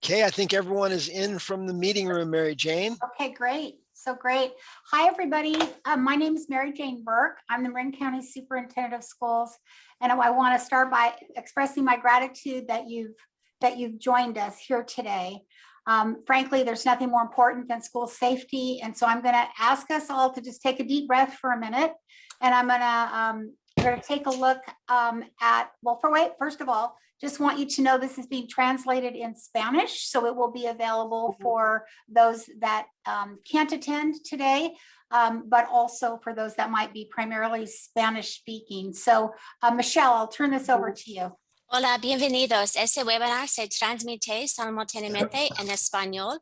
Okay, I think everyone is in from the meeting room, Mary Jane. Okay, great. So great. Hi, everybody. My name is Mary Jane Burke. I'm the Marin County Superintendent of Schools, and I want to start by expressing my gratitude that you've joined us here today. Frankly, there's nothing more important than school safety, and so I'm going to ask us all to just take a deep breath for a minute, and I'm going to take a look at, well, first of all, just want you to know this is being translated in Spanish, so it will be available for those that can't attend today, but also for those that might be primarily Spanish speaking. So Michelle, I'll turn this over to you. Hola, bienvenidos. Este webinar se transmite simultáneamente en español.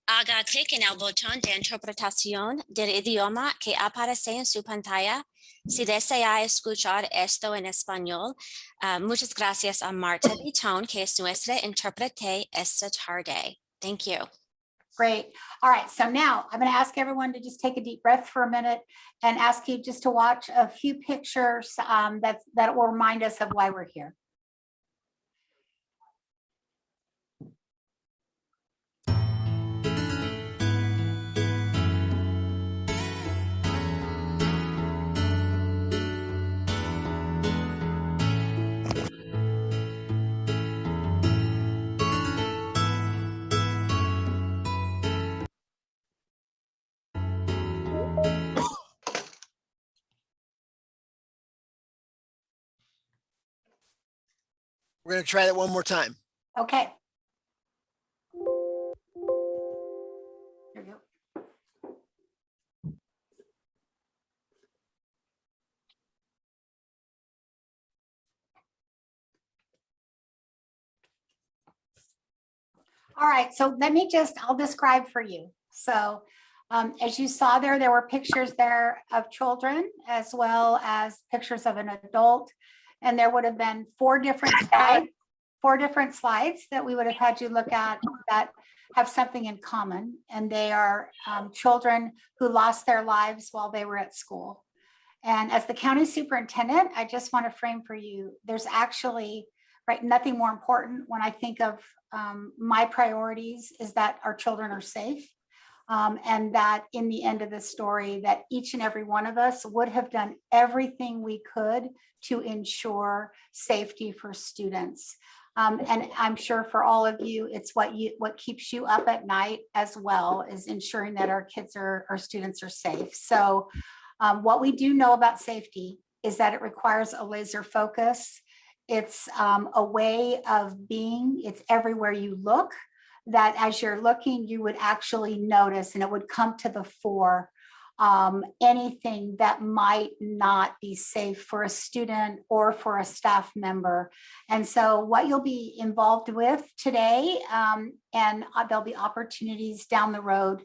Haga clic en el botón de interpretación del idioma que aparece en su pantalla. Si desea escuchar esto en español, muchas gracias a Marta Bitton, que es nuestra intérprete esta tarde. Thank you. Great. All right. So now I'm going to ask everyone to just take a deep breath for a minute and ask you just to watch a few pictures that will remind us of why we're here. We're going to try that one more time. Okay. Here we go. All right, so I'll describe for you. So as you saw there were pictures there of children as well as pictures of an adult. And there would have been four different slides that we would have had you look at that have something in common. And they are children who lost their lives while they were at school. And as the county superintendent, I just want to frame for you, there's actually nothing more important when I think of my priorities is that our children are safe. And that in the end of the story, that each and every one of us would have done everything we could to ensure safety for students. And I'm sure for all of you, it's what keeps you up at night as well, is ensuring that our students are safe. So what we do know about safety is that it requires a laser focus. It's a way of being, it's everywhere you look, that as you're looking, you would actually notice and it would come to the fore anything that might not be safe for a student or for a staff member. And so what you'll be involved with today, and there'll be opportunities down the road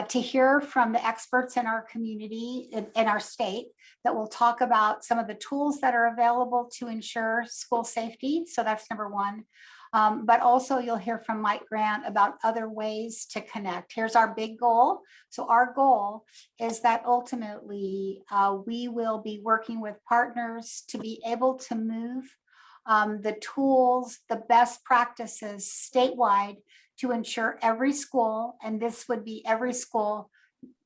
to hear from the experts in our community, in our state, that will talk about some of the tools that are available to ensure school safety. So that's number one. But also you'll hear from Mike Grant about other ways to connect. Here's our big goal. So our goal is that ultimately we will be working with partners to be able to move the tools, the best practices statewide to ensure every school, and this would be every school,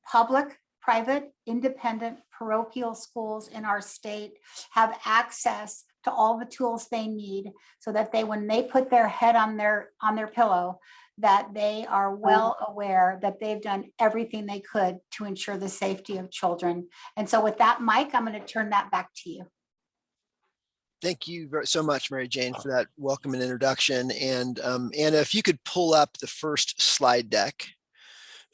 public, private, independent, parochial schools in our state, have access to all the tools they need so that when they put their head on their pillow, that they are well aware that they've done everything they could to ensure the safety of children. And so with that, Mike, I'm going to turn that back to you. Thank you so much, Mary Jane, for that welcome and introduction. And Anna, if you could pull up the first slide deck,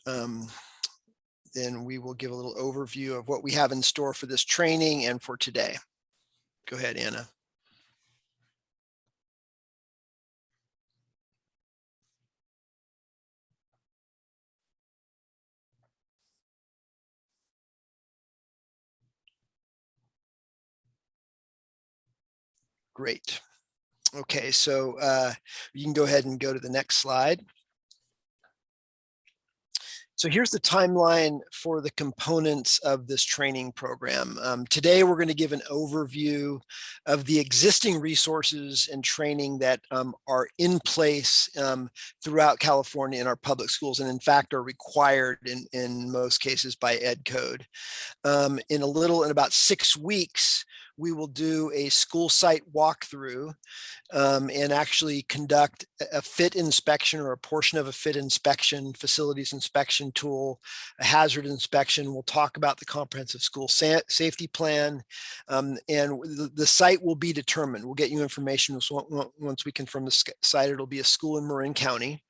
then we will give a little overview of what we have in store for this training and for today. Go ahead, Anna. Great. Okay, so you can go ahead and go to the next slide. So here's the timeline for the components of this training program. Today, we're going to give an overview of the existing resources and training that are in place throughout California in our public schools, and in fact are required in most cases by Ed Code. In about 6 weeks, we will do a school site walkthrough and actually conduct a fit inspection or a portion of a fit inspection, facilities inspection tool, a hazard inspection. We'll talk about the comprehensive school safety plan, and the site will be determined. We'll get you information once we confirm the site. It'll be a school in Marin County.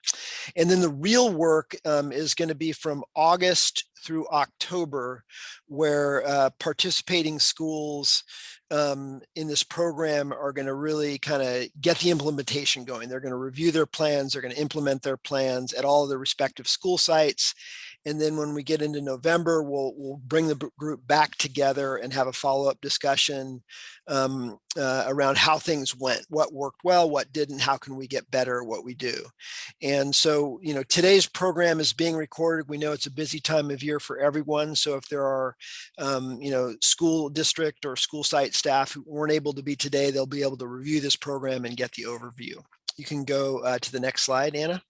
And then the real work is going to be from August through October, where participating schools in this program are going to really kind of get the implementation going. They're going to review their plans. They're going to implement their plans at all of their respective school sites. And then when we get into November, we'll bring the group back together and have a follow-up discussion around how things went, what worked well, what didn't, how can we get better at what we do. And so, today's program is being recorded. We know it's a busy time of year for everyone. So if there are, school district or school site staff who weren't able to be today, they'll be able to review this program and get the overview. You can go to the next slide, Anna.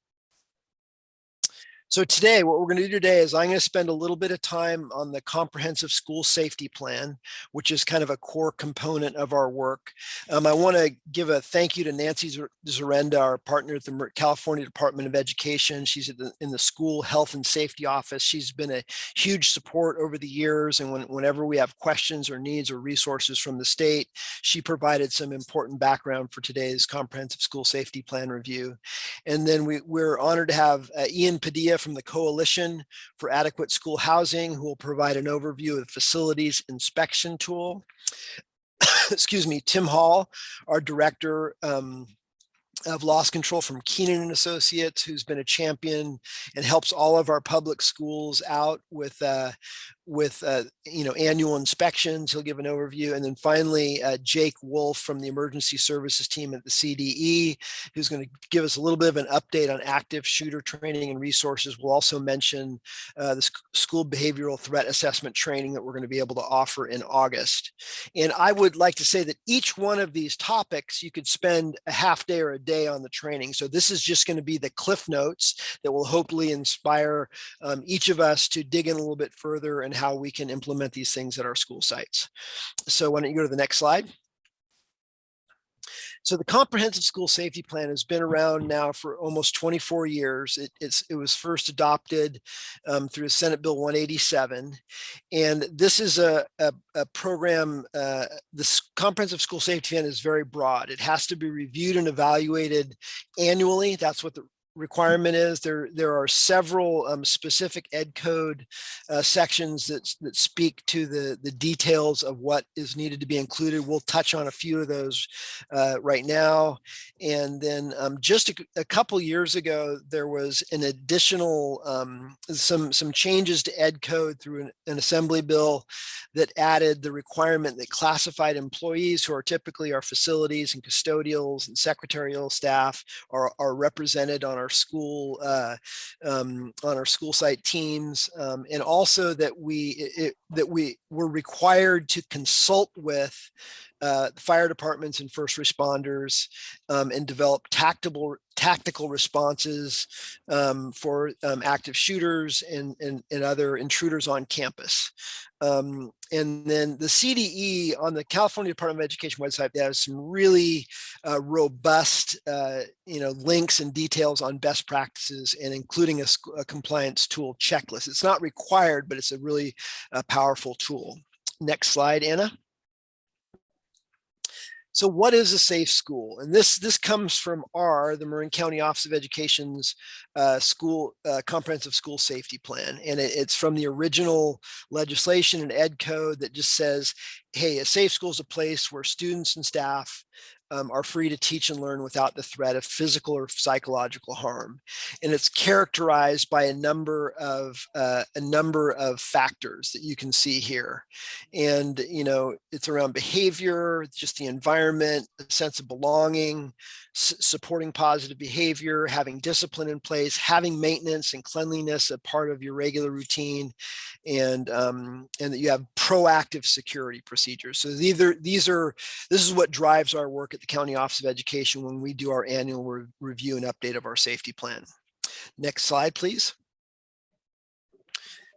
So today, what we're going to do today is I'm going to spend a little bit of time on the comprehensive school safety plan, which is kind of a core component of our work. I want to give a thank you to Nancy Zarenda, our partner at the California Department of Education. She's in the school health and safety office. She's been a huge support over the years. And whenever we have questions or needs or resources from the state, she provided some important background for today's comprehensive school safety plan review. And then we're honored to have Ian Padilla from the Coalition for Adequate School Housing, who will provide an overview of the facilities inspection tool. Excuse me, Tim Hall, our director of loss control from Keenan and Associates, who's been a champion and helps all of our public schools out with annual inspections. He'll give an overview. And then finally, Jake Wolf from the emergency services team at the CDE, who's going to give us a little bit of an update on active shooter training and resources. We'll also mention the school behavioral threat assessment training that we're going to be able to offer in August. And I would like to say that each one of these topics, you could spend a half day or a day on the training. So this is just going to be the cliff notes that will hopefully inspire each of us to dig in a little bit further and how we can implement these things at our school sites. So why don't you go to the next slide? So the Comprehensive School Safety Plan has been around now for almost 24 years. It was first adopted through Senate Bill 187. And this is a program, this Comprehensive School Safety Plan is very broad. It has to be reviewed and evaluated annually. That's what the requirement is. There are several specific Ed Code sections that speak to the details of what is needed to be included. We'll touch on a few of those right now. And then just a couple years ago, there was an additional some changes to Ed Code through an assembly bill that added the requirement that classified employees, who are typically our facilities and custodials and secretarial staff, are represented on our school site teams, and also that we were required to consult with fire departments and first responders and develop tactical responses for active shooters and other intruders on campus. And then the CDE on the California Department of Education website, they have some really robust links and details on best practices, and including a compliance tool checklist. It's not required, but it's a really powerful tool. Next slide, Anna. So what is a safe school? And this comes from the Marin County Office of Education's comprehensive school safety plan. And it's from the original legislation and Ed Code that just says, hey, a safe school is a place where students and staff are free to teach and learn without the threat of physical or psychological harm. and it's characterized by a number of factors that you can see here. And it's around behavior, just the environment, a sense of belonging, supporting positive behavior, having discipline in place, having maintenance and cleanliness a part of your regular routine, and that you have proactive security procedures. So this is what drives our work at the County Office of Education when we do our annual review and update of our safety plan. Next slide, please.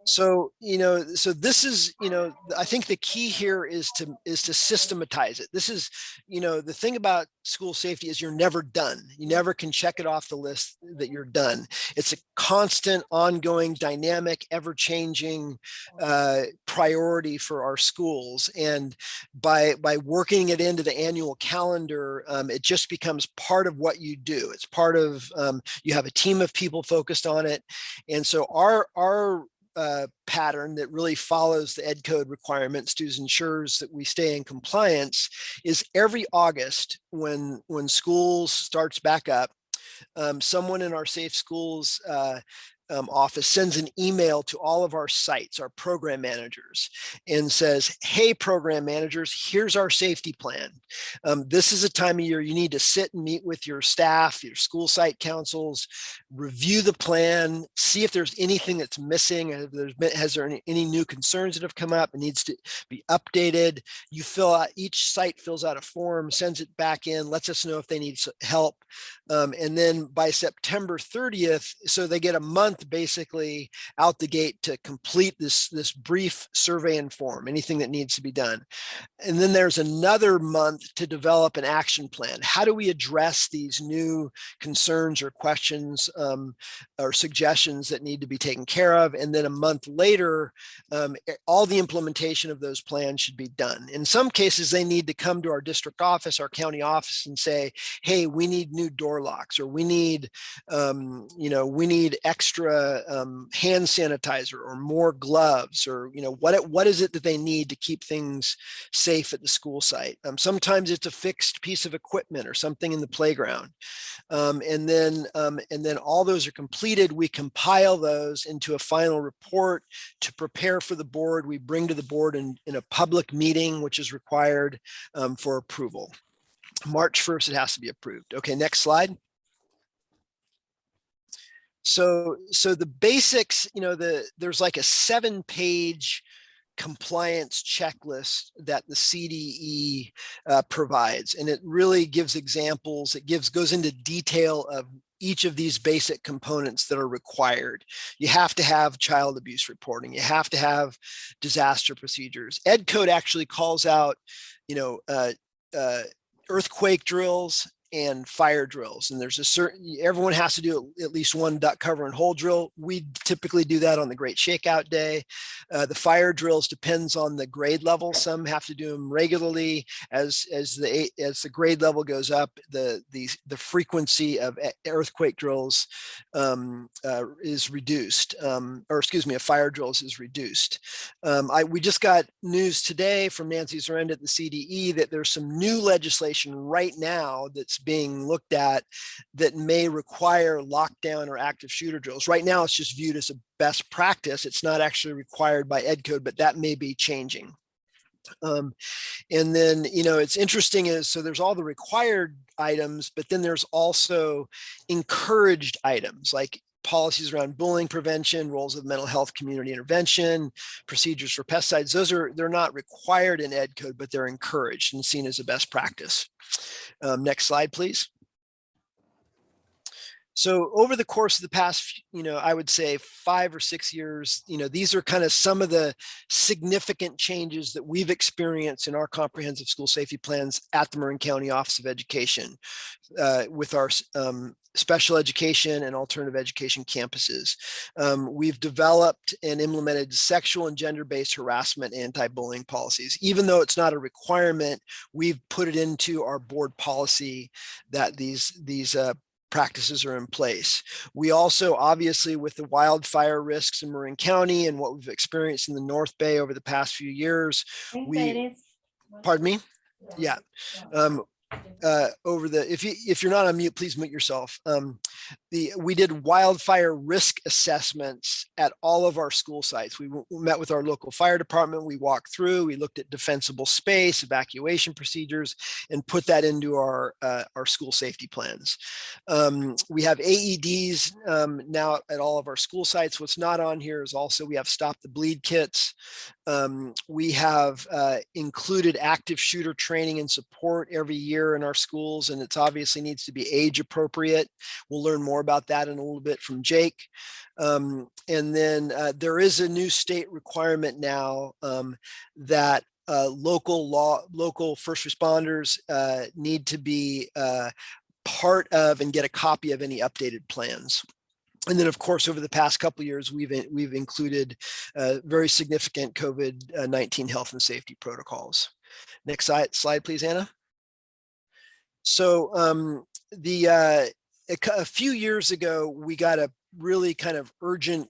So, so this is, I think the key here is to systematize it. This is, the thing about school safety is you're never done. You never can check it off the list that you're done. It's a constant, ongoing, dynamic, ever-changing priority for our schools. And by working it into the annual calendar, it just becomes part of what you do. It's part of, you have a team of people focused on it. And so our pattern that really follows the Ed Code requirements to ensures that we stay in compliance is every August when school starts back up, someone in our Safe Schools office sends an email to all of our sites, our program managers, and says, hey, program managers, here's our safety plan. This is a time of year you need to sit and meet with your staff, your school site councils, review the plan, see if there's anything that's missing. Has there any new concerns that have come up? It needs to be updated. You fill out, each site fills out a form, sends it back in, lets us know if they need help. And then by September 30th, so they get a month basically out the gate to complete this brief survey and form, anything that needs to be done. And then there's another month to develop an action plan. How do we address these new concerns or questions or suggestions that need to be taken care of? And then a month later, all the implementation of those plans should be done. In some cases, they need to come to our district office, our county office, and say, hey, we need new door locks, or we need, we need extra hand sanitizer or more gloves, or what is it that they need to keep things safe at the school site. Sometimes it's a fixed piece of equipment or something in the playground, and then all those are completed. We compile those into a final report to prepare for the board. We bring to the board in a public meeting, which is required for approval. March 1st, it has to be approved. Okay, next slide. So the basics, there's like a 7-page compliance checklist that the CDE provides, and it really gives examples. It goes into detail of each of these basic components that are required. You have to have child abuse reporting. You have to have disaster procedures. Ed Code actually calls out, earthquake drills and fire drills. And there's everyone has to do at least one duck cover and hole drill. We typically do that on the Great Shakeout Day. The fire drills depends on the grade level. Some have to do them regularly. As the grade level goes up, the frequency of earthquake drills is reduced, a fire drills is reduced. We just got news today from Nancy Zarenda at the CDE that there's some new legislation right now that's being looked at that may require lockdown or active shooter drills. Right now, it's just viewed as a best practice. It's not actually required by Ed Code, but that may be changing. And then, it's interesting is, so there's all the required items, but then there's also encouraged items like policies around bullying prevention, roles of mental health community intervention, procedures for pesticides. They're not required in Ed Code, but they're encouraged and seen as a best practice. Next slide, please. So over the course of the past, I would say 5 or 6 years, these are kind of some of the significant changes that we've experienced in our comprehensive school safety plans at the Marin County Office of Education with our special education and alternative education campuses. We've developed and implemented sexual and gender-based harassment anti-bullying policies. Even though it's not a requirement, we've put it into our board policy that these practices are in place. We also, obviously, with the wildfire risks in Marin County and what we've experienced in the North Bay over the past few years, pardon me? Yeah. over the, if you're not on mute, please mute yourself. We did wildfire risk assessments at all of our school sites. We met with our local fire department. We walked through, we looked at defensible space, evacuation procedures, and put that into our school safety plans. We have AEDs now at all of our school sites. What's not on here is also we have stop the bleed kits. We have included active shooter training and support every year in our schools, and it's obviously needs to be age appropriate. We'll learn more about that in a little bit from Jake. And then there is a new state requirement now that local first responders need to be part of and get a copy of any updated plans. And then, of course, over the past couple of years, we've included very significant COVID-19 health and safety protocols. Next slide, please, Anna. So a few years ago, we got a really kind of urgent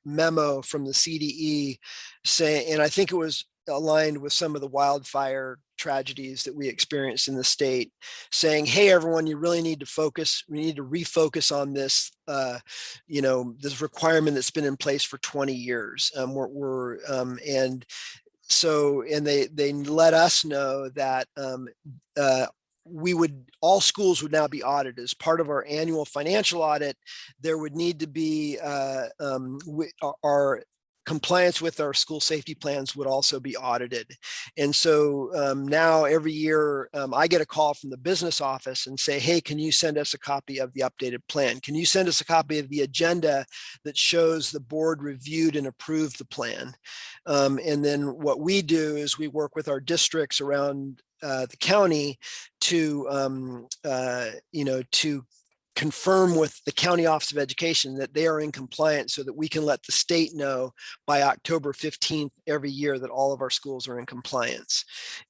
memo from the CDE saying, and I think it was aligned with some of the wildfire tragedies that we experienced in the state, saying, hey, everyone, you really need to focus. We need to refocus on this, this requirement that's been in place for 20 years. And they let us know that all schools would now be audited as part of our annual financial audit. There would need to be our compliance with our school safety plans would also be audited. And so now every year I get a call from the business office and say, hey, can you send us a copy of the updated plan? Can you send us a copy of the agenda that shows the board reviewed and approved the plan? And then what we do is we work with our districts around the county to confirm with the County Office of Education that they are in compliance so that we can let the state know by October 15th every year that all of our schools are in compliance.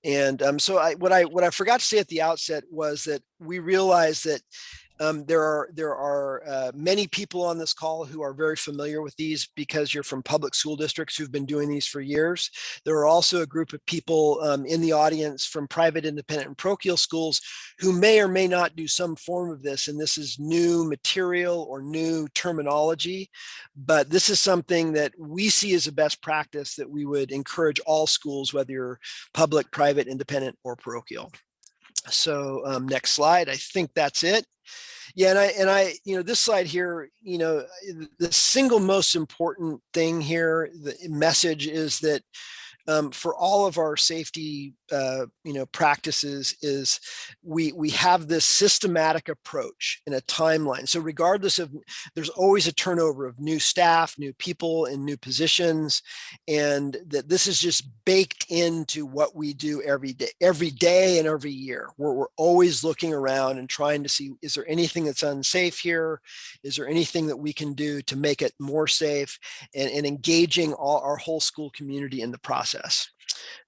And so what I forgot to say at the outset was that we realized that there are many people on this call who are very familiar with these because you're from public school districts who've been doing these for years. There are also a group of people in the audience from private, independent, and parochial schools who may or may not do some form of this, and this is new material or new terminology, but this is something that we see as a best practice that we would encourage all schools, whether you're public, private, independent, or parochial. So next slide, I think that's it. Yeah, and I, this slide here, the single most important thing here, the message is that for all of our safety, practices is we have this systematic approach and a timeline. So regardless of, there's always a turnover of new staff, new people in new positions, and that this is just baked into what we do every day and every year. We're always looking around and trying to see, is there anything that's unsafe here? Is there anything that we can do to make it more safe, and engaging our whole school community in the process.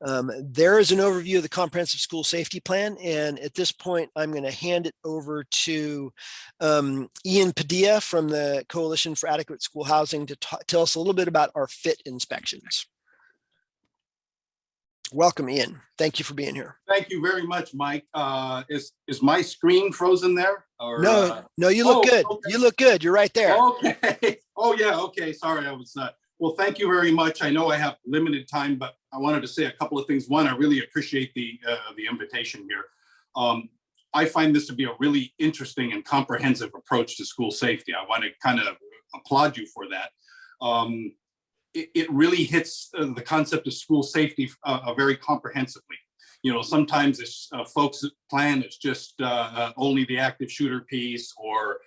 There is an overview of the comprehensive school safety plan, and at this point I'm going to hand it over to Ian Padilla from the Coalition for Adequate School Housing to tell us a little bit about our FIT inspections. Welcome, Ian. Thank you for being here. Thank you very much, Mike. Is my screen frozen there? Or, no, you look good. Okay. You look good. You're right there. Okay. Oh yeah. Okay. Sorry, I was not. Well, thank you very much. I know I have limited time, but I wanted to say a couple of things. One, I really appreciate the invitation here. I find this to be a really interesting and comprehensive approach to school safety. I want to kind of applaud you for that. It really hits the concept of school safety very comprehensively. Sometimes it's folks' plan is just only the active shooter piece or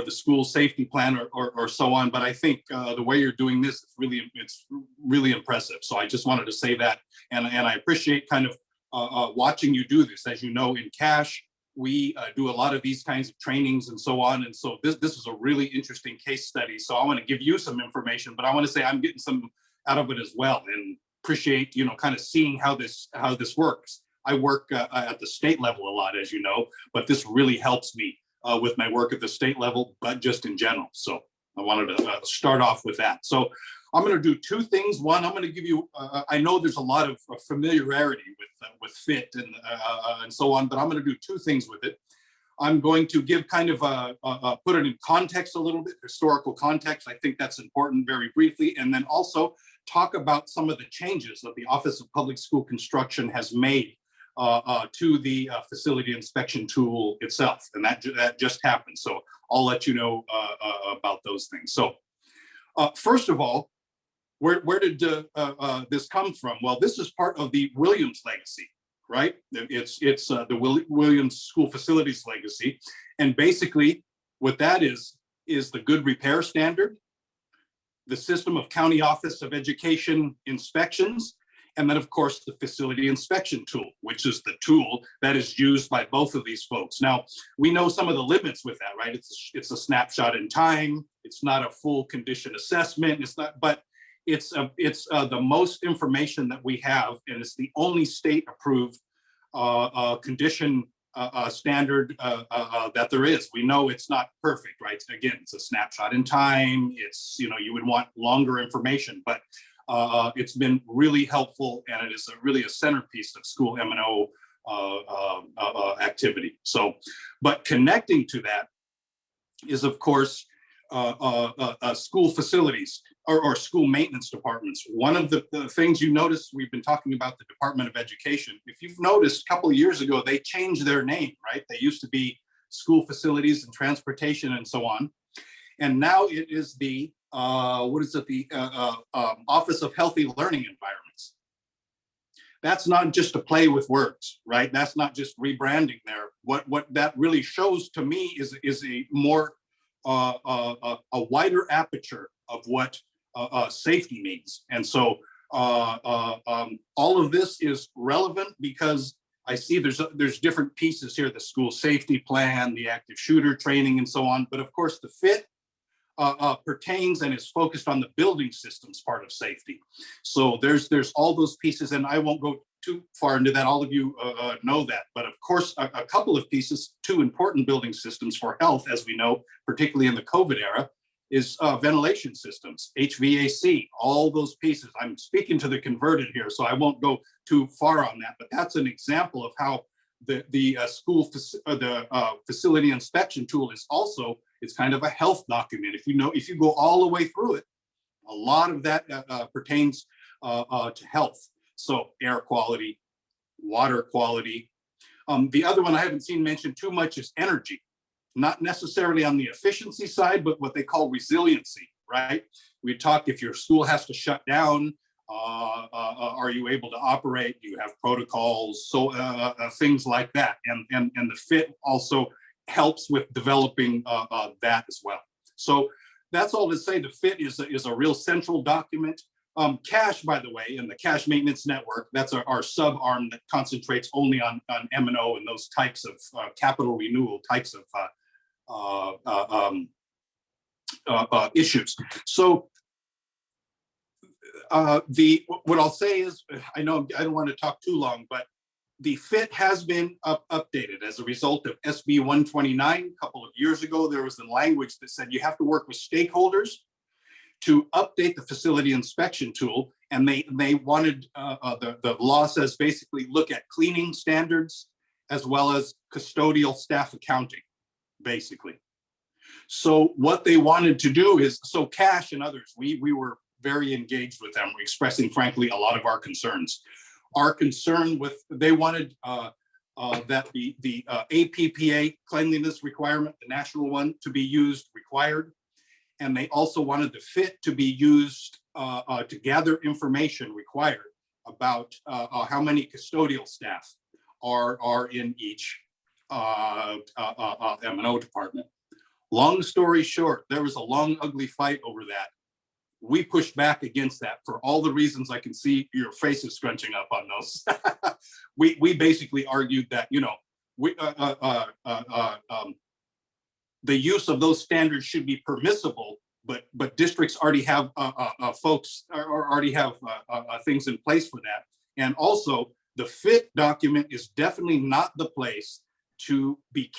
the school safety plan or so on. But I think the way you're doing this, it's really impressive. So I just wanted to say that. And I appreciate kind of watching you do this. As you know, in CASH, we do a lot of these kinds of trainings and so on. And so this is a really interesting case study. So I want to give you some information, but I want to say I'm getting some out of it as well, and appreciate, kind of seeing how this works. I work at the state level a lot, as you know, but this really helps me with my work at the state level, but just in general. So I wanted to start off with that. So I'm going to do two things. One, I'm going to give you, I know there's a lot of familiarity with FIT and so on, but I'm going to do two things with it. I'm going to give kind of put it in context a little bit, historical context. I think that's important very briefly. And then also talk about some of the changes that the Office of Public School Construction has made to the facility inspection tool itself. And that just happened. So I'll let you know about those things. So first of all, where did this come from? Well, this is part of the Williams legacy. Right? It's the Williams School Facilities legacy. And basically what that is the good repair standard, the system of County Office of Education inspections, and then of course the facility inspection tool, which is the tool that is used by both of these folks. Now, we know some of the limits with that, right? It's a snapshot in time. It's not a full condition assessment. It's not, but it's the most information that we have, and it's the only state approved condition standard that there is. We know it's not perfect, right? Again, it's a snapshot in time. It's, you would want longer information, but it's been really helpful, and it is really a centerpiece of school M&O activity. So, but connecting to that is, of course, school facilities or school maintenance departments. One of the things you notice, we've been talking about the Department of Education. If you've noticed, a couple of years ago, they changed their name, right? They used to be School Facilities and Transportation and so on. And now it is the, the Office of Healthy Learning Environments. That's not just to play with words, right? That's not just rebranding there. What that really shows to me is a more a wider aperture of what safety means. And so all of this is relevant because I see there's different pieces here, the school safety plan, the active shooter training, and so on. But of course, the FIT pertains and is focused on the building systems part of safety. So there's all those pieces, and I won't go too far into that. All of you know that. But of course, a couple of pieces, two important building systems for health, as we know, particularly in the COVID era, is ventilation systems, HVAC, all those pieces. I'm speaking to the converted here, so I won't go too far on that, but that's an example of how the facility inspection tool is also, it's kind of a health document. If you go all the way through it, a lot of that pertains to health. So air quality, water quality. The other one I haven't seen mentioned too much is energy. Not necessarily on the efficiency side, but what they call resiliency, right? We talk if your school has to shut down, are you able to operate? Do you have protocols? So things like that. And the FIT also helps with developing that as well. So that's all to say the FIT is a real central document. Cash, by the way, and the Cash Maintenance Network, that's our sub-arm that concentrates only on M&O and those types of capital renewal types of issues. So what I'll say is, I know I don't want to talk too long, but the FIT has been updated as a result of SB 129. A couple of years ago, there was a language that said you have to work with stakeholders to update the facility inspection tool. And they wanted, the law says basically look at cleaning standards as well as custodial staff accounting, basically. So what they wanted to do is, so Cash and others, we were very engaged with them, expressing frankly a lot of our concerns. Our concern with, they wanted that the APPA cleanliness requirement, the national one, to be used required. And they also wanted the FIT to be used to gather information required about how many custodial staff are in each M&O department. Long story short, there was a long, ugly fight over that. We pushed back against that for all the reasons. I can see your faces scrunching up on those. we basically argued that, the use of those standards should be permissible, but districts already have folks or already have things in place for that. And also, the FIT document is definitely not the place to be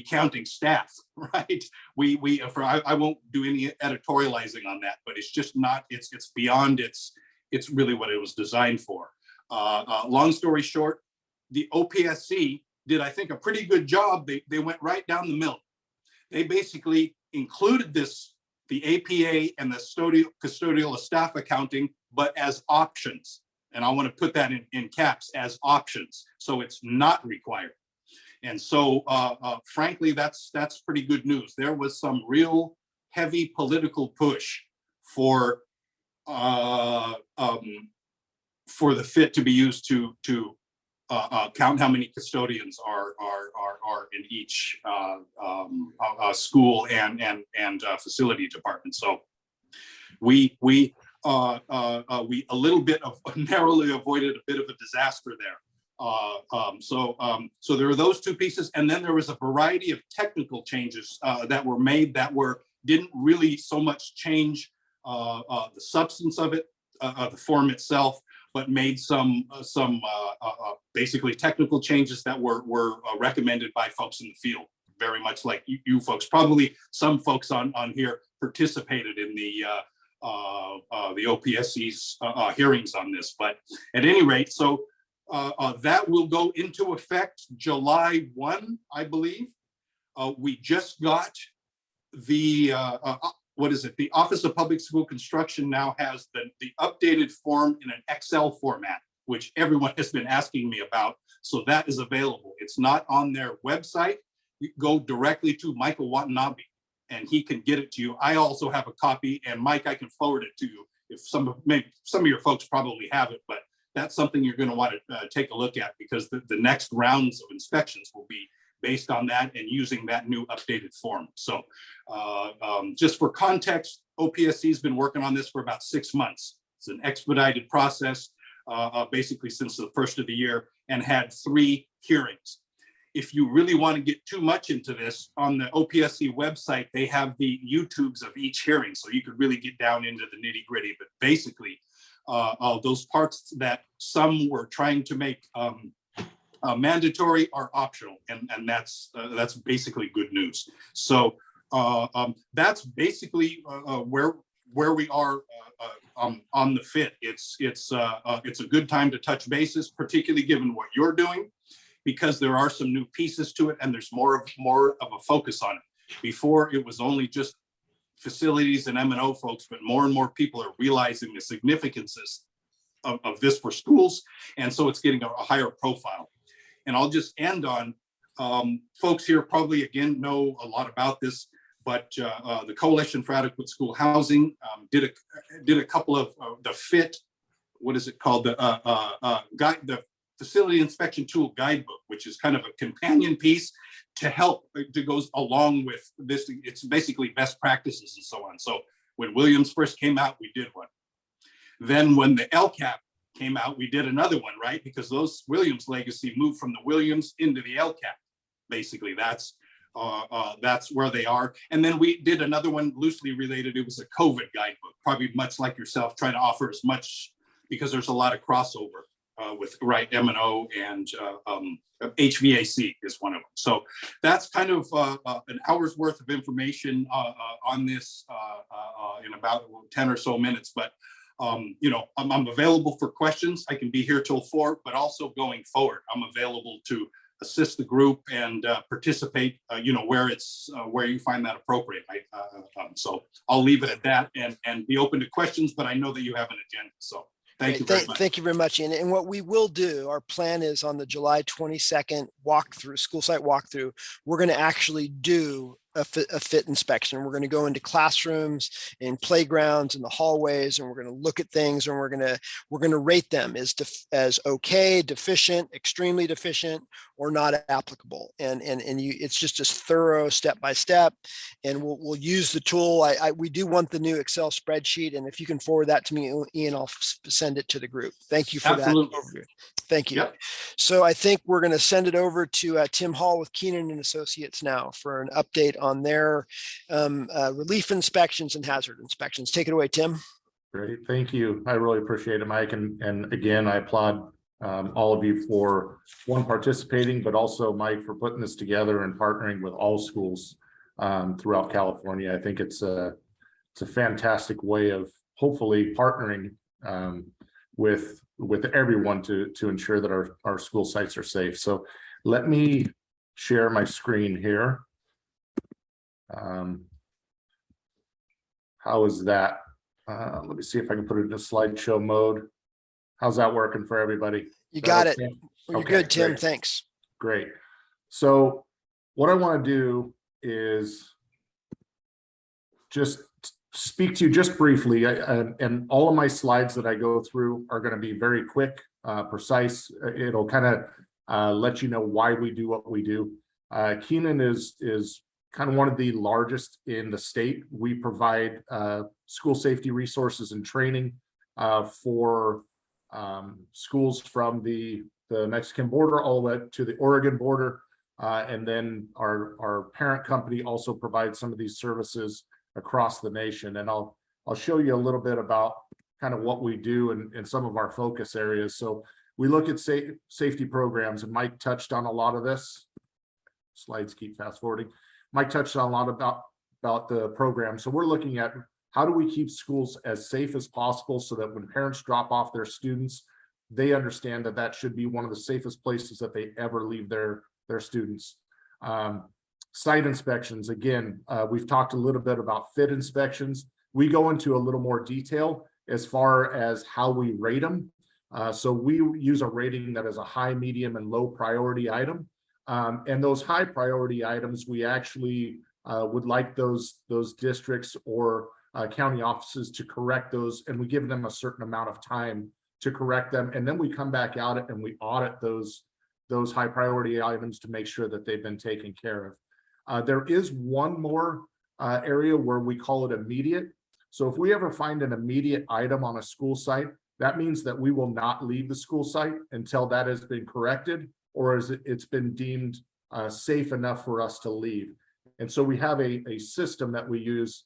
counting staff, right? I won't do any editorializing on that, but it's just not. It's beyond. It's really what it was designed for. Long story short, the OPSC did, I think, a pretty good job. They went right down the middle. They basically included the APA and the custodial staff accounting, but as options. And I want to put that in caps, as options. So it's not required. And so, frankly, that's pretty good news. There was some real heavy political push for the FIT to be used to count how many custodians are in each school and facility department. So we a little bit of narrowly avoided a bit of a disaster there. So there are those two pieces, and then there was a variety of technical changes that were made that didn't really so much change the substance of it, the form itself, but made some basically technical changes that were recommended by folks in the field, very much like you folks. Probably some folks on here participated in the OPSC's hearings on this, but at any rate, so that will go into effect July 1, I believe. We just got the the Office of Public School Construction now has the updated form in an Excel format, which everyone has been asking me about. So that is available. It's not on their website. You go directly to Michael Watanabe and he can get it to you. I also have a copy, and Mike, I can forward it to you if some of your folks probably have it, but that's something you're going to want to take a look at, because the next rounds of inspections will be based on that and using that new updated form. So just for context, OPSC has been working on this for about 6 months. It's an expedited process, basically since the first of the year, and had 3 hearings. If you really want to get too much into this, on the OPSC website, they have the YouTubes of each hearing, so you could really get down into the nitty gritty. But basically, those parts that some were trying to make mandatory are optional, and that's basically good news. So that's basically where we are on the FIT. It's a good time to touch bases, particularly given what you're doing, because there are some new pieces to it, and there's more of a focus on it. Before, it was only just facilities and M&O folks, but more and more people are realizing the significance of this for schools, and so it's getting a higher profile. And I'll just end on, folks here probably, again, know a lot about this, but the Coalition for Adequate School Housing did a couple of the FIT, what is it called? The Facility Inspection Tool Guidebook, which is kind of a companion piece to help, to goes along with this. It's basically best practices and so on. So when Williams first came out, we did one. Then when the LCAP came out, we did another one, right? Because those Williams legacy moved from the Williams into the LCAP. Basically, that's where they are. And then we did another one loosely related. It was a COVID guidebook, probably much like yourself, trying to offer as much, because there's a lot of crossover with M&O and HVAC is one of them. So that's kind of an hour's worth of information on this in about 10 or so minutes. But I'm available for questions. I can be here till 4, but also going forward, I'm available to assist the group and participate, where you find that appropriate. So I'll leave it at that and be open to questions, but I know that you have an agenda. So thank you very much. Thank you very much. And what we will do, our plan is on the July 22nd school site walkthrough, we're going to actually do a FIT inspection. We're going to go into classrooms and playgrounds and the hallways, and we're going to look at things, and we're going to rate them as okay, deficient, extremely deficient, or not applicable. And it's just as thorough step by step. And we'll use the tool. We do want the new Excel spreadsheet, and if you can forward that to me, Ian, I'll send it to the group. Thank you for Absolutely. that overview. Thank you. Yep. So I think we're going to send it over to Tim Hall with Keenan and Associates now for an update on their relief inspections and hazard inspections. Take it away, Tim. Great, thank you. I really appreciate it, Mike. And again, I applaud all of you for participating, but also Mike for putting this together and partnering with all schools throughout California. I think it's a fantastic way of hopefully partnering with everyone to ensure that our school sites are safe. So let me share my screen here. How is that? Let me see if I can put it into slideshow mode. How's that working for everybody? You got it. Okay? Well, you're Okay, good, Tim. great. Thanks. Great. So what I want to do is just speak to you just briefly, and all of my slides that I go through are going to be very quick, precise. It'll kind of let you know why we do what we do. Keenan is kind of one of the largest in the state. We provide school safety resources and training for schools from the Mexican border all the way to the Oregon border. And then our parent company also provides some of these services across the nation. And I'll show you a little bit about kind of what we do and some of our focus areas. So we look at safety programs, and Mike touched on a lot of this. Slides keep fast forwarding. Mike touched on a lot about the program. So we're looking at how do we keep schools as safe as possible so that when parents drop off their students, they understand that that should be one of the safest places that they ever leave their students. Site inspections, again, we've talked a little bit about fit inspections. We go into a little more detail as far as how we rate them. So we use a rating that is a high, medium, and low priority item. And those high priority items, we actually would like those districts or county offices to correct those, and we give them a certain amount of time to correct them. And then we come back out and we audit those high priority items to make sure that they've been taken care of. There is one more area where we call it immediate. So if we ever find an immediate item on a school site, that means that we will not leave the school site until that has been corrected or it's been deemed safe enough for us to leave. And so we have a system that we use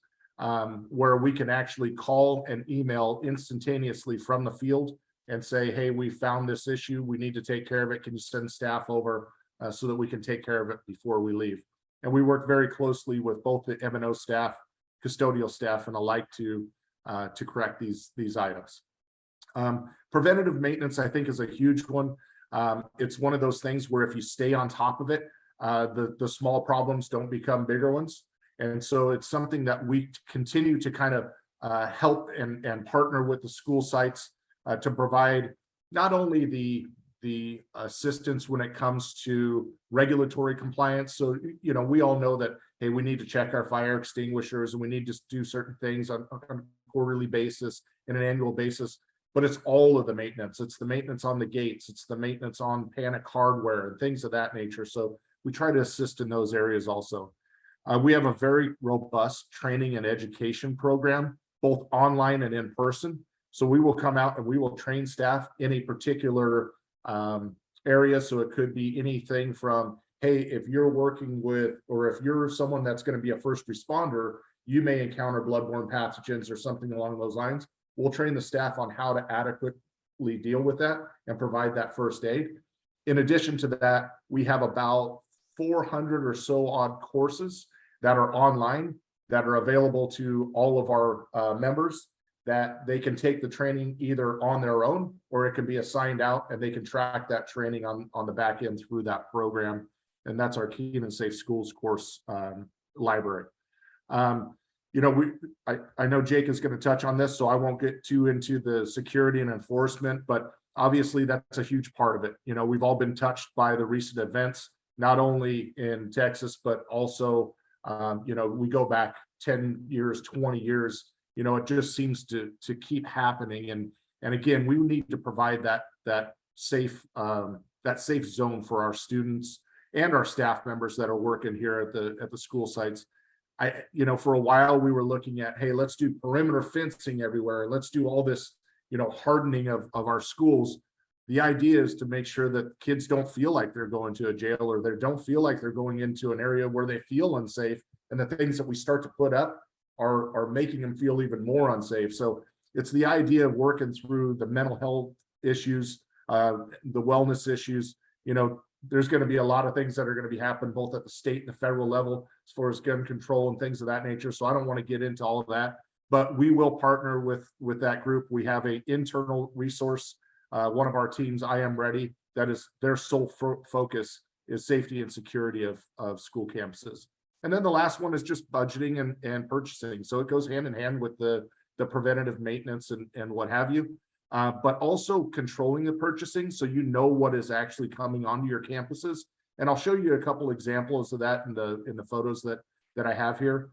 where we can actually call and email instantaneously from the field and say, hey, we found this issue. We need to take care of it. Can you send staff over so that we can take care of it before we leave? And we work very closely with both the M&O staff, custodial staff, and alike to correct these items. Preventative maintenance, I think, is a huge one. It's one of those things where if you stay on top of it, the small problems don't become bigger ones. And so it's something that we continue to kind of help and partner with the school sites to provide not only the assistance when it comes to regulatory compliance. So, you know, we all know that, hey, we need to check our fire extinguishers and we need to do certain things on a quarterly basis and an annual basis, but it's all of the maintenance. It's the maintenance on the gates. It's the maintenance on panic hardware and things of that nature. So we try to assist in those areas also. We have a very robust training and education program, both online and in person. So we will come out and we will train staff in a particular area. So it could be anything from, hey, if you're working with, or if you're someone that's going to be a first responder, you may encounter bloodborne pathogens or something along those lines. We'll train the staff on how to adequately deal with that and provide that first aid. In addition to that, we have about 400 or so odd courses that are online that are available to all of our members, that they can take the training either on their own or it can be assigned out and they can track that training on the back end through that program. And that's our Keenan Safe Schools course library. You know, I know Jake is going to touch on this, so I won't get too into the security and enforcement, but obviously that's a huge part of it. You know, we've all been touched by the recent events, not only in Texas, but also, you know, we go back 10 years, 20 years, you know, it just seems to keep happening. And again, we need to provide that safe zone for our students and our staff members that are working here at the school sites. You know, for a while we were looking at, hey, let's do perimeter fencing everywhere. Let's do all this, you know, hardening of our schools. The idea is to make sure that kids don't feel like they're going to a jail or they don't feel like they're going into an area where they feel unsafe. And the things that we start to put up are making them feel even more unsafe. So it's the idea of working through the mental health issues the wellness issues. You know, there's going to be a lot of things that are going to be happening both at the state and the federal level as far as gun control and things of that nature. So I don't want to get into all of that, but we will partner with that group. We have an internal resource. One of our teams, I Am Ready, that is their sole focus is safety and security of school campuses. And then the last one is just budgeting and purchasing. So it goes hand in hand with the preventative maintenance and what have you. But also controlling the purchasing so you know what is actually coming onto your campuses. And I'll show you a couple examples of that in the photos that I have here.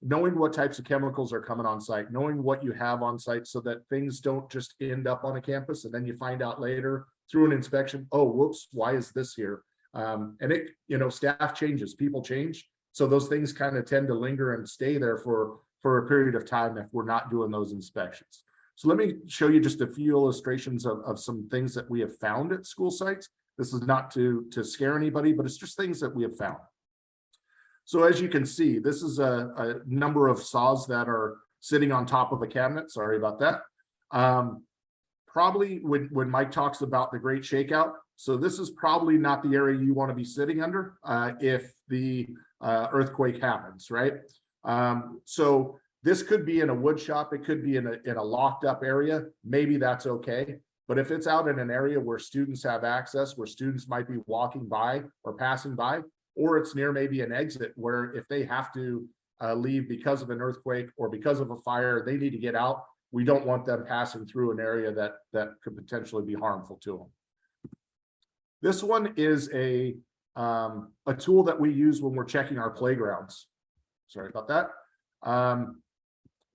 Knowing what types of chemicals are coming on site, knowing what you have on site so that things don't just end up on a campus and then you find out later through an inspection, oh, whoops, why is this here? And it, you know, staff changes, people change. So those things kind of tend to linger and stay there for a period of time if we're not doing those inspections. So let me show you just a few illustrations of some things that we have found at school sites. This is not to scare anybody, but it's just things that we have found. So as you can see, this is a number of saws that are sitting on top of a cabinet. Sorry about that. Probably when Mike talks about the great shakeout, so this is probably not the area you want to be sitting under if the earthquake happens, right? So this could be in a wood shop, it could be in a locked up area, maybe that's okay. But if it's out in an area where students have access, where students might be walking by or passing by, or it's near maybe an exit where if they have to leave because of an earthquake or because of a fire, they need to get out. We don't want them passing through an area that could potentially be harmful to them. This one is a tool that we use when we're checking our playgrounds. Sorry about that.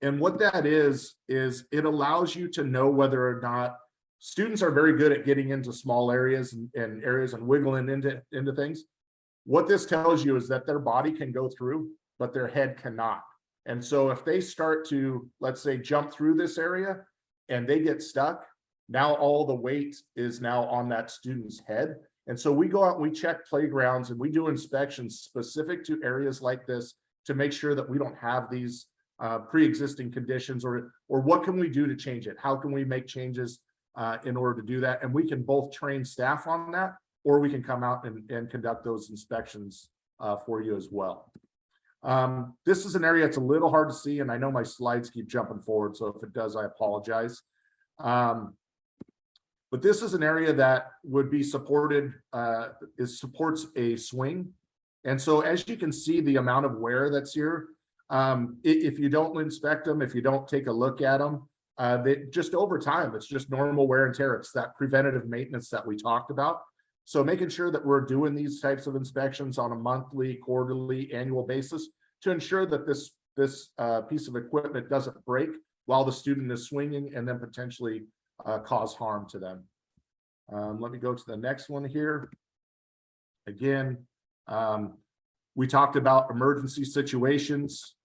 And what that is it allows you to know whether or not students are very good at getting into small areas and areas and wiggling into things. What this tells you is that their body can go through, but their head cannot. And so if they start to, let's say, jump through this area and they get stuck, now all the weight is now on that student's head. And so we go out and we check playgrounds and we do inspections specific to areas like this to make sure that we don't have these pre-existing conditions, or what can we do to change it? How can we make changes in order to do that? And we can both train staff on that, or we can come out and conduct those inspections for you as well. This is an area that's a little hard to see, and I know my slides keep jumping forward, so if it does, I apologize. But this is an area that would be supported, it supports a swing. And so as you can see, the amount of wear that's here, if you don't inspect them, if you don't take a look at them, they just over time, it's just normal wear and tear. It's that preventative maintenance that we talked about. So making sure that we're doing these types of inspections on a monthly, quarterly, annual basis to ensure that this piece of equipment doesn't break while the student is swinging and then potentially cause harm to them. Let me go to the next one here. Again, we talked about emergency situations.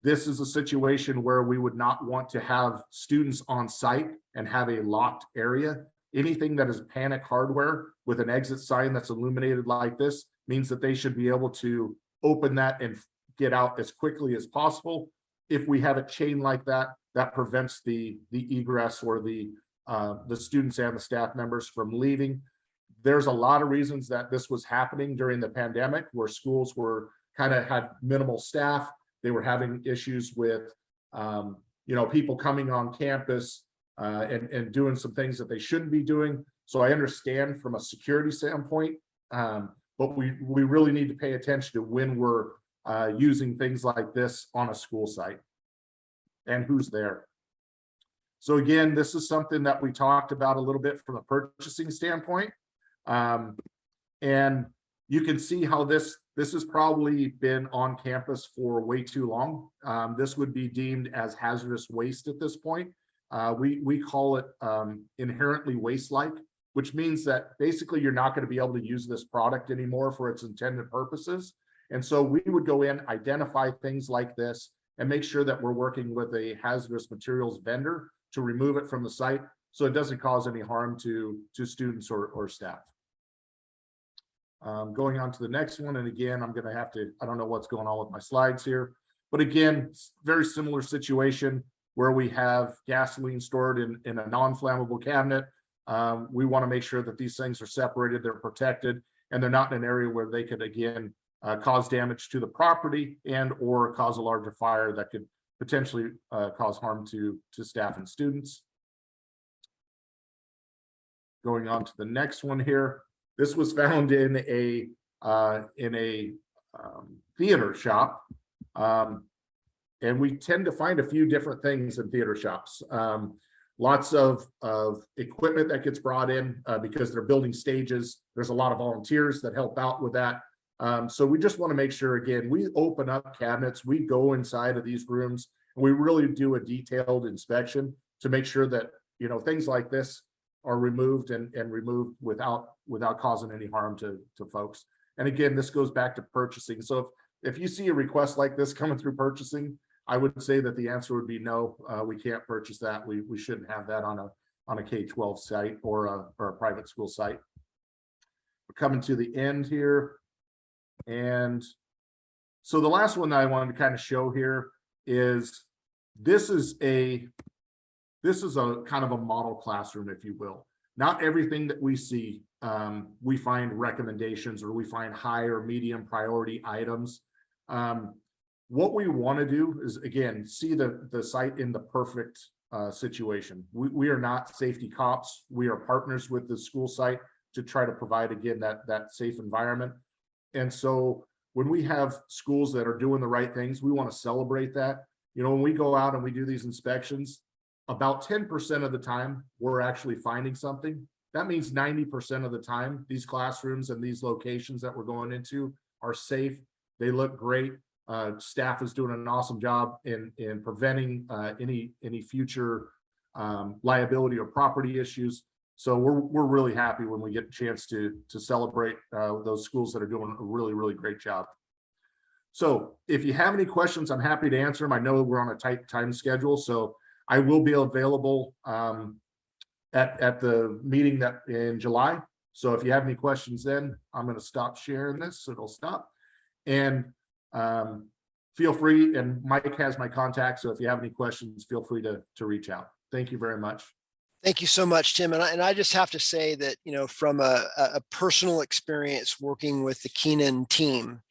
This is a situation where we would not want to have students on site and have a locked area. Anything that is panic hardware with an exit sign that's illuminated like this means that they should be able to open that and get out as quickly as possible. If we have a chain like that, that prevents the egress or the students and the staff members from leaving. There's a lot of reasons that this was happening during the pandemic, where schools were kind of had minimal staff. They were having issues with, people coming on campus and doing some things that they shouldn't be doing. So I understand from a security standpoint, but we really need to pay attention to when we're using things like this on a school site and who's there. So again, this is something that we talked about a little bit from a purchasing standpoint. And you can see how this has probably been on campus for way too long. This would be deemed as hazardous waste at this point. We call it inherently waste-like, which means that basically you're not going to be able to use this product anymore for its intended purposes. And so we would go in, identify things like this, and make sure that we're working with a hazardous materials vendor to remove it from the site so it doesn't cause any harm to students or staff. Going on to the next one, and again, I'm going to have to, I don't know what's going on with my slides here, but again, very similar situation. where we have gasoline stored in a non-flammable cabinet. We want to make sure that these things are separated, they're protected, and they're not in an area where they could, again, cause damage to the property and or cause a larger fire that could potentially cause harm to staff and students. Going on to the next one here. This was found in a theater shop. And we tend to find a few different things in theater shops. Lots of equipment that gets brought in because they're building stages. There's a lot of volunteers that help out with that. So we just want to make sure, again, we open up cabinets, we go inside of these rooms, and we really do a detailed inspection to make sure that, you know, things like this are removed and removed without causing any harm to folks. And again, this goes back to purchasing. So if you see a request like this coming through purchasing, I would say that the answer would be no, we can't purchase that. We shouldn't have that on a K-12 site or a private school site. We're coming to the end here. And so the last one that I wanted to kind of show here is this is a kind of a model classroom, if you will. Not everything that we see, we find recommendations or we find high or medium priority items. What we want to do is, again, see the site in the perfect situation. We are not safety cops. We are partners with the school site to try to provide, again, that safe environment. And so when we have schools that are doing the right things, we want to celebrate that. You know, when we go out and we do these inspections, about 10% of the time, we're actually finding something. That means 90% of the time, these classrooms and these locations that we're going into are safe. They look great. Staff is doing an awesome job in preventing any future liability or property issues. So we're really happy when we get a chance to celebrate those schools that are doing a really, really great job. So if you have any questions, I'm happy to answer them. I know we're on a tight time schedule, so I will be available at the meeting that in July. So if you have any questions then, I'm going to stop sharing this, so it'll stop. And feel free, and Mike has my contact, so if you have any questions, feel free to reach out. Thank you very much. Thank you so much, Tim. And I just have to say that, you know, from a personal experience working with the Keenan team,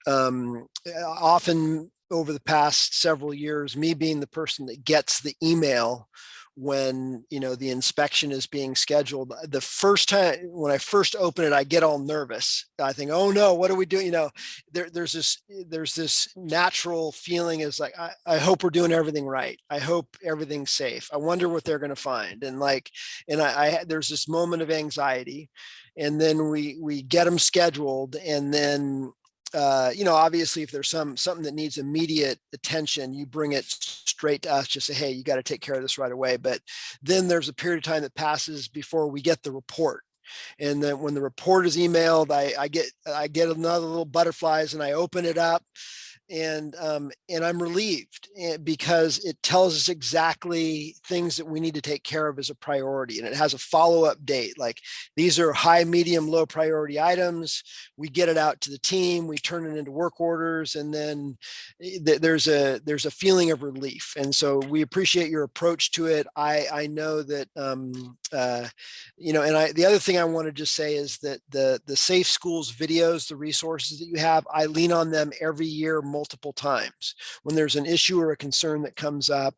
often over the past several years, me being the person that gets the email when, you know, the inspection is being scheduled, the first time when I first open it, I get all nervous. I think, oh no, what are we doing? You know, there's this natural feeling is like, I hope we're doing everything right. I hope everything's safe. I wonder what they're going to find. And like, and there's this moment of anxiety, and then we get them scheduled, and then you know, obviously if there's something that needs immediate attention, you bring it straight to us, just say, hey, you got to take care of this right away. But then there's a period of time that passes before we get the report. And then when the report is emailed, I get another little butterflies, and I open it up, and I'm relieved because it tells us exactly things that we need to take care of as a priority. And it has a follow-up date. Like, these are high, medium, low priority items. We get it out to the team, we turn it into work orders, and then there's a feeling of relief. And so we appreciate your approach to it. I know that, you know, and the other thing I want to just say is that the Safe Schools videos, the resources that you have, I lean on them every year, multiple times. When there's an issue or a concern that comes up,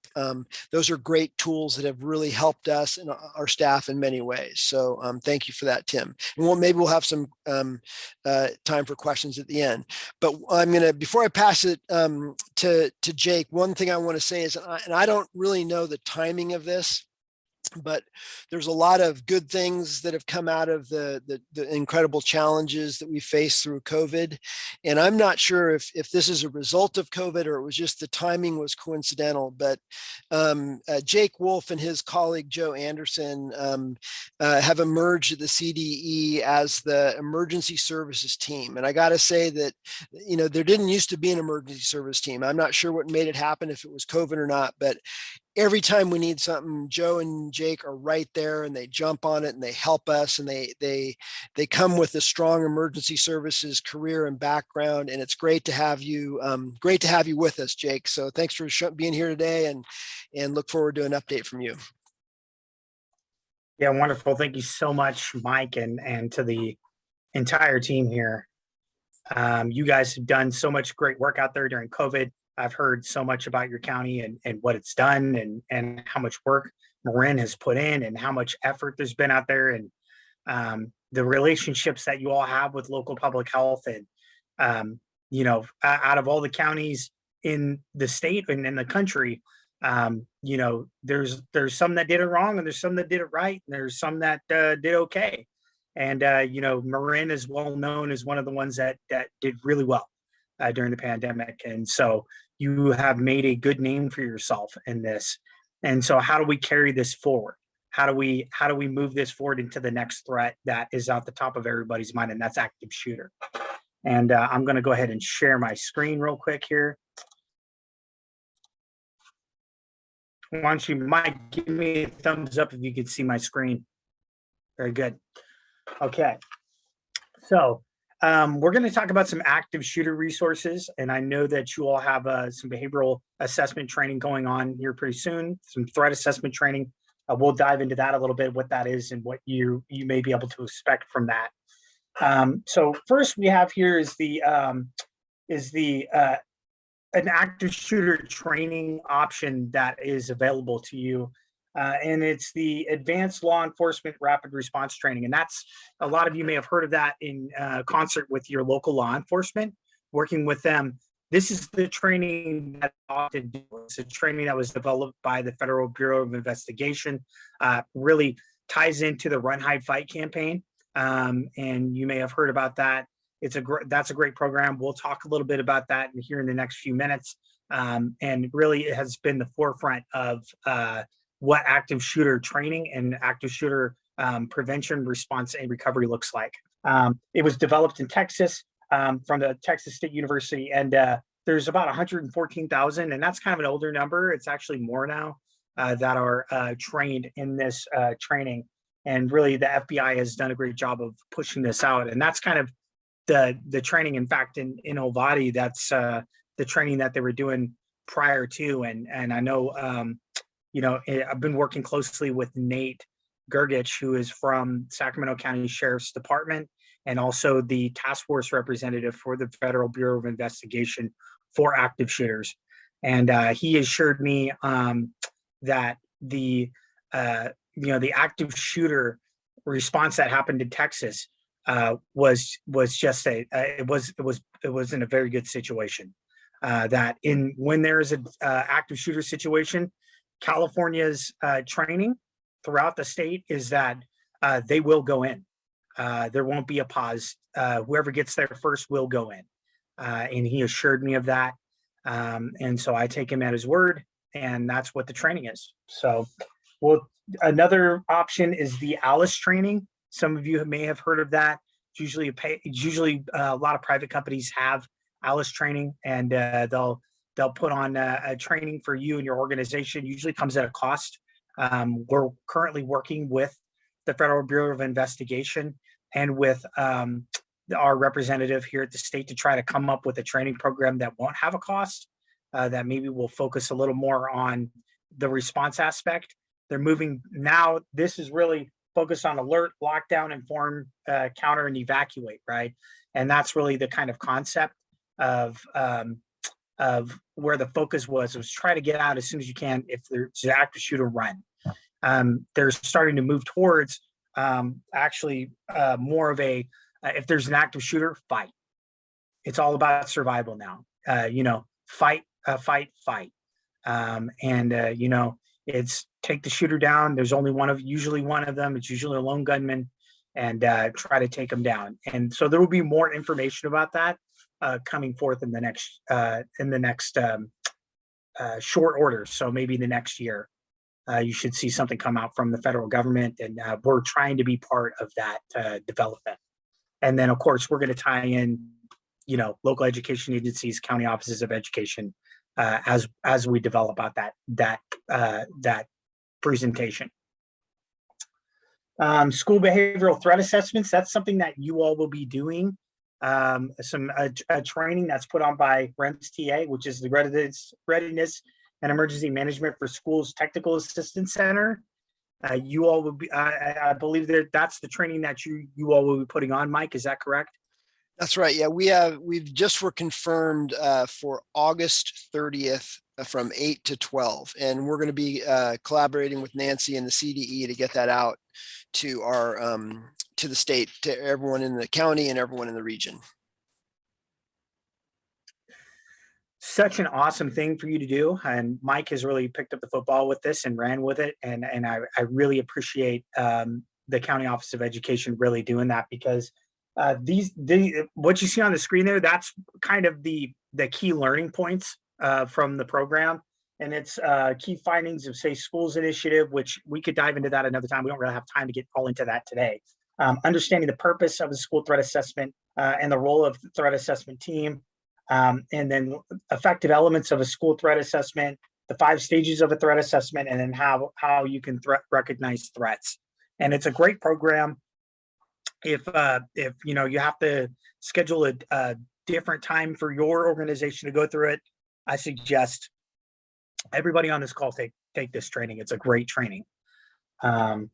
those are great tools that have really helped us and our staff in many ways. So thank you for that, Tim. And maybe we'll have some time for questions at the end. But I'm going to, before I pass it to Jake, one thing I want to say is, and I don't really know the timing of this, but there's a lot of good things that have come out of the incredible challenges that we faced through COVID. And I'm not sure if this is a result of COVID or it was just the timing was coincidental, but Jake Wolf and his colleague, Joe Anderson, have emerged at the CDE as the emergency services team. And I got to say that, you know, there didn't used to be an emergency service team. I'm not sure what made it happen, if it was COVID or not, but every time we need something, Joe and Jake are right there, and they jump on it and they help us, and they come with a strong emergency services career and background. And it's great to have you with us, Jake. So thanks for being here today, and look forward to an update from you. Yeah, wonderful. Thank you so much, Mike, and to the entire team here. You guys have done so much great work out there during COVID. I've heard so much about your county and what it's done, and how much work Marin has put in, and how much effort there's been out there, and the relationships that you all have with local public health. And out of all the counties in the state and in the country, there's some that did it wrong, and there's some that did it right, and there's some that did okay. And Marin is well known as one of the ones that did really well during the pandemic. And so you have made a good name for yourself in this. And so how do we carry this forward? How do we move this forward into the next threat that is at the top of everybody's mind, and that's active shooter? And I'm going to go ahead and share my screen real quick here. Why don't you, Mike, give me a thumbs up if you can see my screen. Very good. Okay. So we're going to talk about some active shooter resources, and I know that you all have some behavioral assessment training going on here pretty soon, some threat assessment training. We'll dive into that a little bit, what that is and what you may be able to expect from that. So first we have here is an active shooter training option that is available to you. And it's the Advanced Law Enforcement Rapid Response Training. And that's, a lot of you may have heard of that in concert with your local law enforcement, working with them. This is the training that I often do. It's a training that was developed by the Federal Bureau of Investigation, really ties into the Run, Hide, Fight campaign. And you may have heard about that. That's a great program. We'll talk a little bit about that here in the next few minutes. And really it has been the forefront of what active shooter training and active shooter prevention, response, and recovery looks like. It was developed in Texas from the Texas State University, and there's about 114,000, and that's kind of an older number. It's actually more now that are trained in this training. And really the FBI has done a great job of pushing this out. And that's kind of the training. In fact, in Ovadi, that's the training that they were doing prior to. And I know, I've been working closely with Nate Gergich, who is from Sacramento County Sheriff's Department, and also the task force representative for the Federal Bureau of Investigation for active shooters. And he assured me that the active shooter response that happened in Texas was just it was in a very good situation. That when there is an active shooter situation, California's training throughout the state is that they will go in. There won't be a pause. Whoever gets there first will go in. And he assured me of that. And so I take him at his word, and that's what the training is. So, another option is the ALICE training. Some of you may have heard of that. It's usually a lot of private companies have ALICE training, and they'll put on a training for you and your organization. Usually comes at a cost. We're currently working with the Federal Bureau of Investigation and with our representative here at the state to try to come up with a training program that won't have a cost, that maybe will focus a little more on the response aspect. They're moving now. This is really focused on alert, lockdown, inform, counter, and evacuate, right? And that's really the kind of concept of where the focus was try to get out as soon as you can if there's an active shooter run. They're starting to move towards more of a if there's an active shooter, fight. It's all about survival now. Fight. It's take the shooter down. There's only usually one of them. It's usually a lone gunman, and try to take them down. And so there will be more information about that coming forth in the next short order. So maybe the next year, you should see something come out from the federal government, and we're trying to be part of that development. And then, of course, we're going to tie in, local education agencies, county offices of education, as we develop out that that presentation. School behavioral threat assessments, that's something that you all will be doing. A training that's put on by REMS TA, which is the Readiness and Emergency Management for Schools Technical Assistance Center. You all will be, I believe that that's the training that you all will be putting on, Mike, is that correct? That's right. Yeah, we've just were confirmed for August 30th from 8 to 12. And we're going to be collaborating with Nancy and the CDE to get that out to our to the state, to everyone in the county and everyone in the region. Such an awesome thing for you to do. And Mike has really picked up the football with this and ran with it. And I really appreciate the County Office of Education really doing that, because what you see on the screen there, that's kind of the key learning points from the program. And it's key findings of Safe Schools Initiative, which we could dive into that another time. We don't really have time to get all into that today. Understanding the purpose of the school threat assessment and the role of the threat assessment team, and then effective elements of a school threat assessment, the 5 stages of a threat assessment, and then how you can recognize threats. And it's a great program. If you know you have to schedule a different time for your organization to go through it, I suggest everybody on this call take this training. It's a great training. So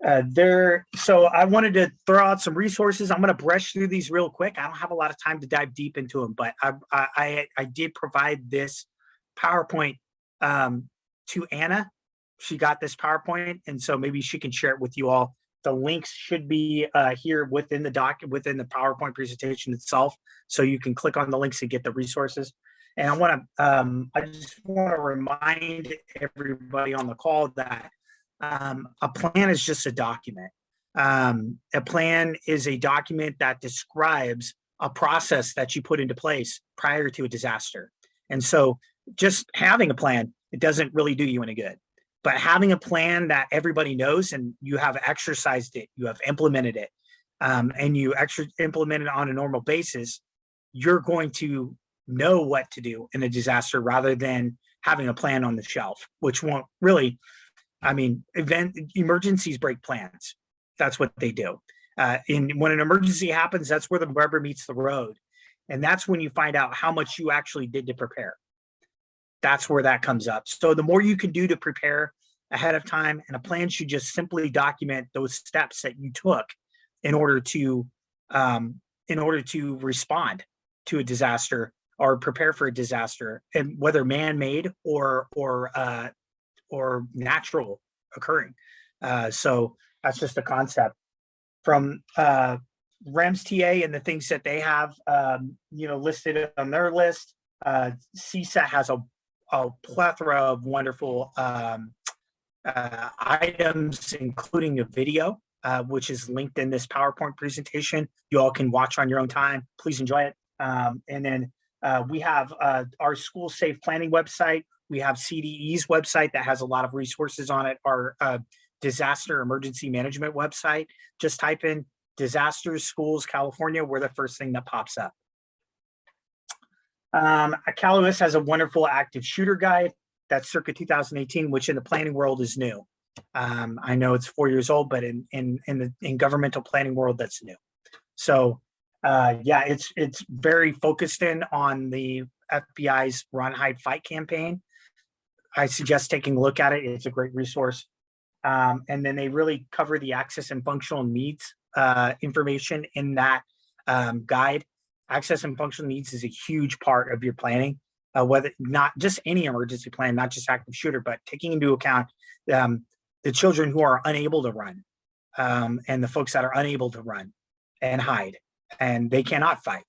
I wanted to throw out some resources. I'm going to brush through these real quick. I don't have a lot of time to dive deep into them, but I did provide this PowerPoint to Anna. She got this PowerPoint, and so maybe she can share it with you all. The links should be here within the PowerPoint presentation itself, so you can click on the links and get the resources. And I just want to remind everybody on the call that a plan is just a document. A plan is a document that describes a process that you put into place prior to a disaster. And so just having a plan, it doesn't really do you any good. But having a plan that everybody knows, and you have exercised it, you have implemented it, and you implement it on a normal basis, you're going to know what to do in a disaster rather than having a plan on the shelf, which won't really, emergencies break plans. That's what they do. When an emergency happens, that's where the rubber meets the road. And that's when you find out how much you actually did to prepare. That's where that comes up. So the more you can do to prepare ahead of time, and a plan should just simply document those steps that you took in order to respond to a disaster or prepare for a disaster, and whether man-made or natural occurring. So that's just a concept from REMS TA and the things that they have listed on their list. CSAT has a plethora of wonderful items, including a video, which is linked in this PowerPoint presentation. You all can watch on your own time. Please enjoy it. And then we have our school safe planning website. We have CDE's website that has a lot of resources on it. Our disaster emergency management website. Just type in disasters schools California. We're the first thing that pops up. CalOS has a wonderful active shooter guide that's circa 2018, which in the planning world is new. I know it's 4 years old, but in governmental planning world, that's new. So yeah, it's very focused in on the FBI's Run, Hide, Fight campaign. I suggest taking a look at it. It's a great resource. And then they really cover the access and functional needs information in that guide. Access and functional needs is a huge part of your planning, whether not just any emergency plan, not just active shooter, but taking into account the children who are unable to run and the folks that are unable to run and hide, and they cannot fight.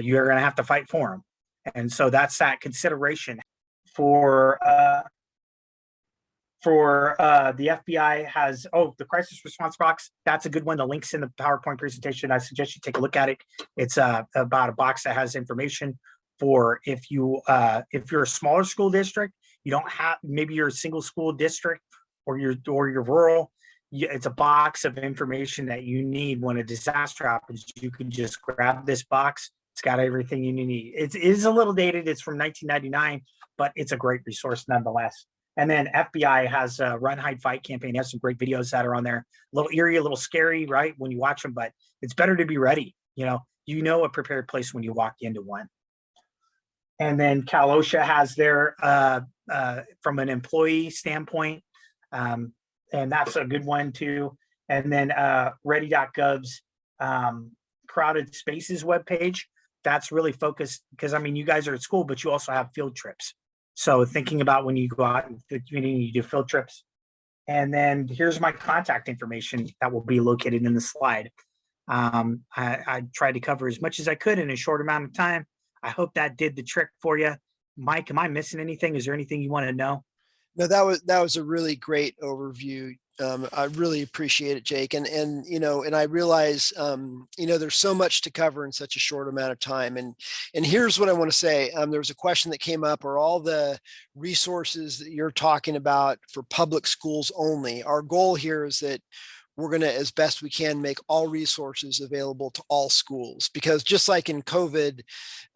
You're going to have to fight for them. And so that's that consideration for the FBI has, the crisis response box. That's a good one. The link's in the PowerPoint presentation. I suggest you take a look at it. It's about a box that has information for if you're a smaller school district, you don't have, maybe you're a single school district or you're rural. It's a box of information that you need when a disaster happens. You can just grab this box. It's got everything you need. It is a little dated. It's from 1999, but it's a great resource nonetheless. And then FBI has a Run, Hide, Fight campaign. It has some great videos that are on there. A little eerie, a little scary, right, when you watch them, but it's better to be ready. You know a prepared place when you walk into one. And then Cal OSHA has their, from an employee standpoint, and that's a good one too. And then ready.gov's crowded spaces webpage, that's really focused because, I mean, you guys are at school, but you also have field trips. So thinking about when you go out in the community, you do field trips. And then here's my contact information that will be located in the slide. I tried to cover as much as I could in a short amount of time. I hope that did the trick for you. Mike, am I missing anything? Is there anything you want to know? No, that was a really great overview. I really appreciate it, Jake. And I realize, there's so much to cover in such a short amount of time. And here's what I want to say. There was a question that came up: are all the resources that you're talking about for public schools only? Our goal here is that we're going to, as best we can, make all resources available to all schools, because just like in COVID,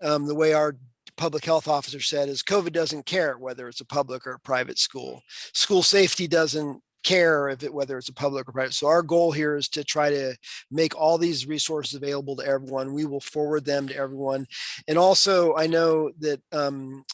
the way our public health officer said is COVID doesn't care whether it's a public or a private school. School safety doesn't care whether it's a public or private. So our goal here is to try to make all these resources available to everyone. We will forward them to everyone. And also, I know that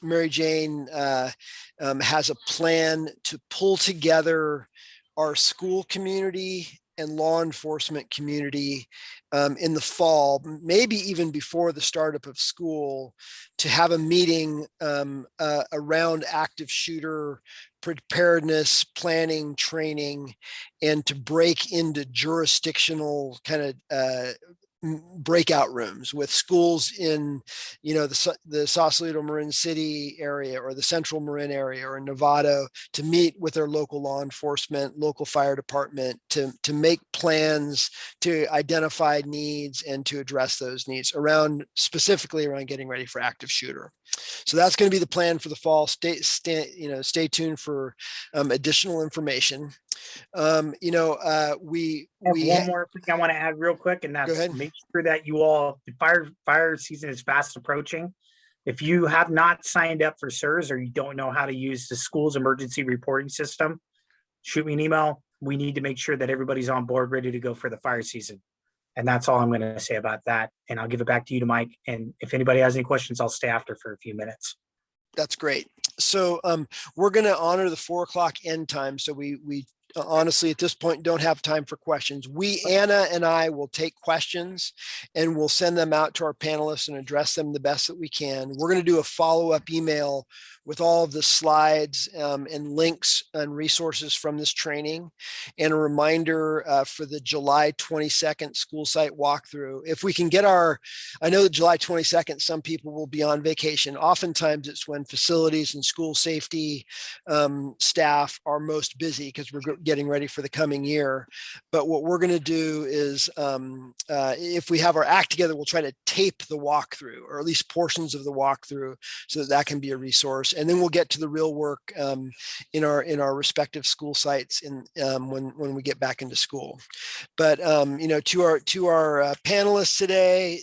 Mary Jane has a plan to pull together our school community and law enforcement community in the fall, maybe even before the startup of school, to have a meeting around active shooter preparedness, planning, training, and to break into jurisdictional kind of breakout rooms with schools in, the Sausalito Marin City area or the Central Marin area or in Novato, to meet with their local law enforcement, local fire department, to make plans, to identify needs and to address those needs specifically around getting ready for active shooter. So that's going to be the plan for the fall. Stay tuned for additional information. We one more thing I want to add real quick, and that's make sure that you all, the fire season is fast approaching. If you have not signed up for SIRS or you don't know how to use the school's emergency reporting system, shoot me an email. We need to make sure that everybody's on board, ready to go for the fire season. And that's all I'm going to say about that. And I'll give it back to you, Mike. And if anybody has any questions, I'll stay after for a few minutes. That's great. So we're going to honor the 4:00 end time. So we honestly, at this point, don't have time for questions. Anna and I will take questions and we'll send them out to our panelists and address them the best that we can. We're going to do a follow-up email with all of the slides and links and resources from this training, and a reminder for the July 22nd school site walkthrough. If we can get I know that July 22nd, some people will be on vacation. Oftentimes it's when facilities and school safety staff are most busy because we're getting ready for the coming year. But what we're going to do is, if we have our act together, we'll try to tape the walkthrough, or at least portions of the walkthrough, so that can be a resource. And then we'll get to the real work in our respective school sites when we get back into school. But to our panelists today,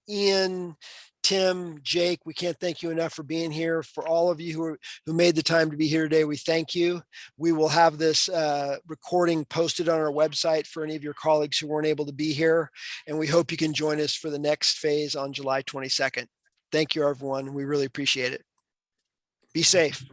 Ian, Tim, Jake, we can't thank you enough for being here. For all of you who made the time to be here today, we thank you. We will have this recording posted on our website for any of your colleagues who weren't able to be here. And we hope you can join us for the next phase on July 22nd. Thank you, everyone. We really appreciate it. Be safe.